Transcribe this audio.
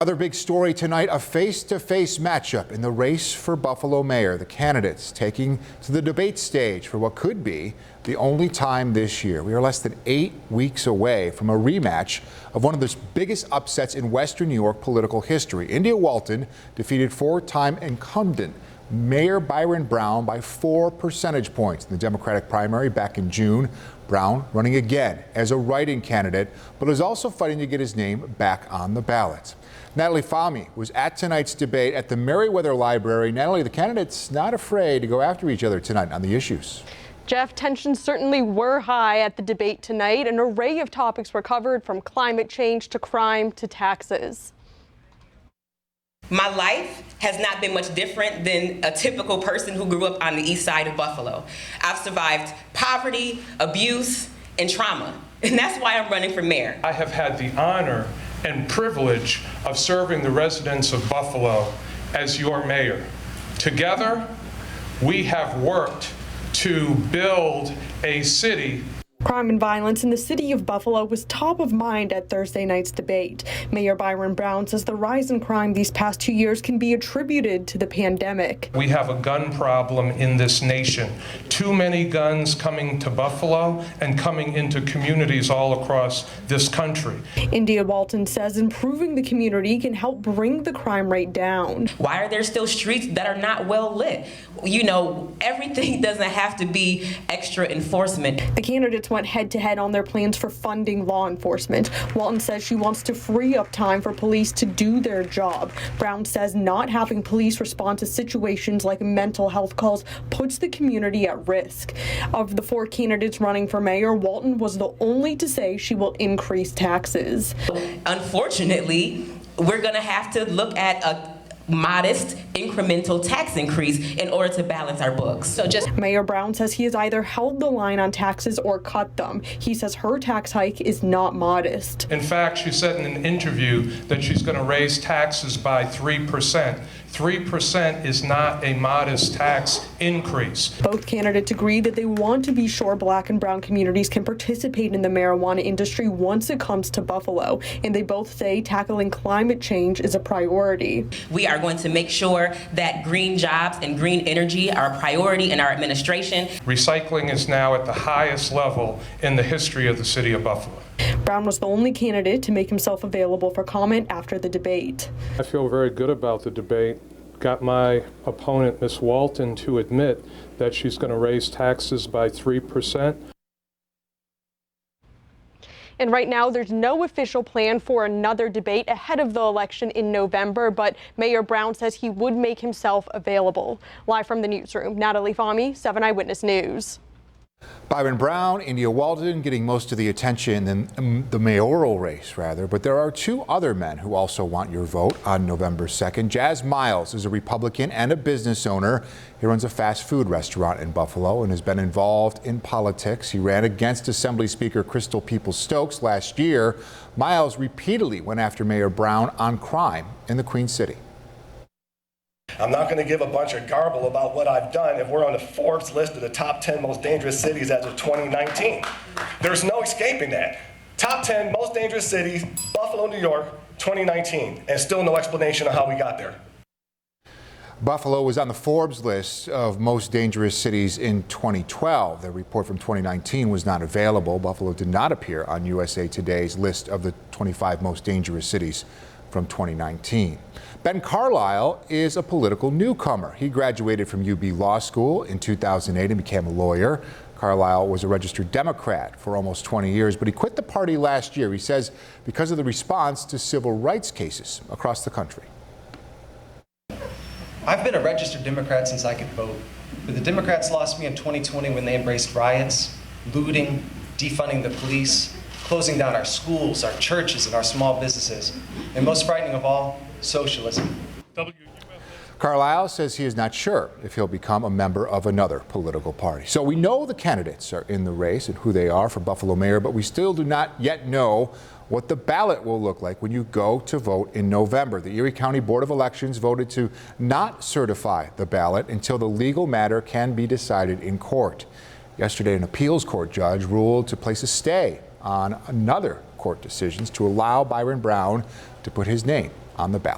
Other big story tonight, a face-to-face matchup in the race for Buffalo mayor. The candidates taking to the debate stage for what could be the only time this year. We are less than 8 weeks away from a rematch of one of the biggest upsets in Western New York political history. India Walton defeated four-time incumbent Mayor Byron Brown by 4 percentage points in the Democratic primary back in June. Brown running again as a write-in candidate, but is also fighting to get his name back on the ballot. Natalie Fahmy was at tonight's debate at the Merriweather Library. Natalie, the candidates not afraid to go after each other tonight on the issues. Jeff, tensions certainly were high at the debate tonight. An array of topics were covered, from climate change to crime to taxes. My life has not been much different than a typical person who grew up on the east side of Buffalo. I've survived poverty, abuse, and trauma, and that's why I'm running for mayor. I have had the honor and privilege of serving the residents of Buffalo as your mayor. Together, we have worked to build a city. Crime and violence in the city of Buffalo was top of mind at Thursday night's debate. Mayor Byron Brown says the rise in crime these past 2 years can be attributed to the pandemic. We have a gun problem in this nation. Too many guns coming to Buffalo and coming into communities all across this country. India Walton says improving the community can help bring the crime rate down. Why are there still streets that are not well lit? You know, everything doesn't have to be extra enforcement. The candidates went head-to-head on their plans for funding law enforcement. Walton says she wants to free up time for police to do their job. Brown says not having police respond to situations like mental health calls puts the community at risk. Of the 4 candidates running for mayor, Walton was the only to say she will increase taxes. Unfortunately, we're going to have to look at a modest incremental tax increase in order to balance our books. Mayor Brown says he has either held the line on taxes or cut them. He says her tax hike is not modest. In fact, she said in an interview that she's going to raise taxes by 3%. 3% is not a modest tax increase. Both candidates agree that they want to be sure Black and brown communities can participate in the marijuana industry once it comes to Buffalo, and they both say tackling climate change is a priority. We are going to make sure that green jobs and green energy are a priority in our administration. Recycling is now at the highest level in the history of the city of Buffalo. Brown was the only candidate to make himself available for comment after the debate. I feel very good about the debate. Got my opponent, Ms. Walton, to admit that she's going to raise taxes by 3%. And right now, there's no official plan for another debate ahead of the election in November, but Mayor Brown says he would make himself available. Live from the newsroom, Natalie Fahmy, 7 Eyewitness News. Byron Brown, India Walton getting most of the attention in the mayoral race, but there are 2 other men who also want your vote on November 2nd. Jazz Miles is a Republican and a business owner. He runs a fast food restaurant in Buffalo and has been involved in politics. He ran against Assembly Speaker Crystal Peoples-Stokes last year. Miles repeatedly went after Mayor Brown on crime in the Queen City. I'm not going to give a bunch of garble about what I've done if we're on the Forbes list of the top 10 most dangerous cities as of 2019. There's no escaping that. Top 10 most dangerous cities, Buffalo, New York, 2019, and still no explanation of how we got there. Buffalo was on the Forbes list of most dangerous cities in 2012. The report from 2019 was not available. Buffalo did not appear on USA Today's list of the 25 most dangerous cities from 2019. Ben Carlisle is a political newcomer. He graduated from UB Law School in 2008 and became a lawyer. Carlisle was a registered Democrat for almost 20 years, but he quit the party last year, he says, because of the response to civil rights cases across the country. I've been a registered Democrat since I could vote, but the Democrats lost me in 2020 when they embraced riots, looting, defunding the police, closing down our schools, our churches, and our small businesses, and most frightening of all, socialism. Carlisle says he is not sure if he'll become a member of another political party. So we know the candidates are in the race and who they are for Buffalo mayor, but we still do not yet know what the ballot will look like when you go to vote in November. The Erie County Board of Elections voted to not certify the ballot until the legal matter can be decided in court. Yesterday, an appeals court judge ruled to place a stay on another court decisions to allow Byron Brown to put his name on the ballot.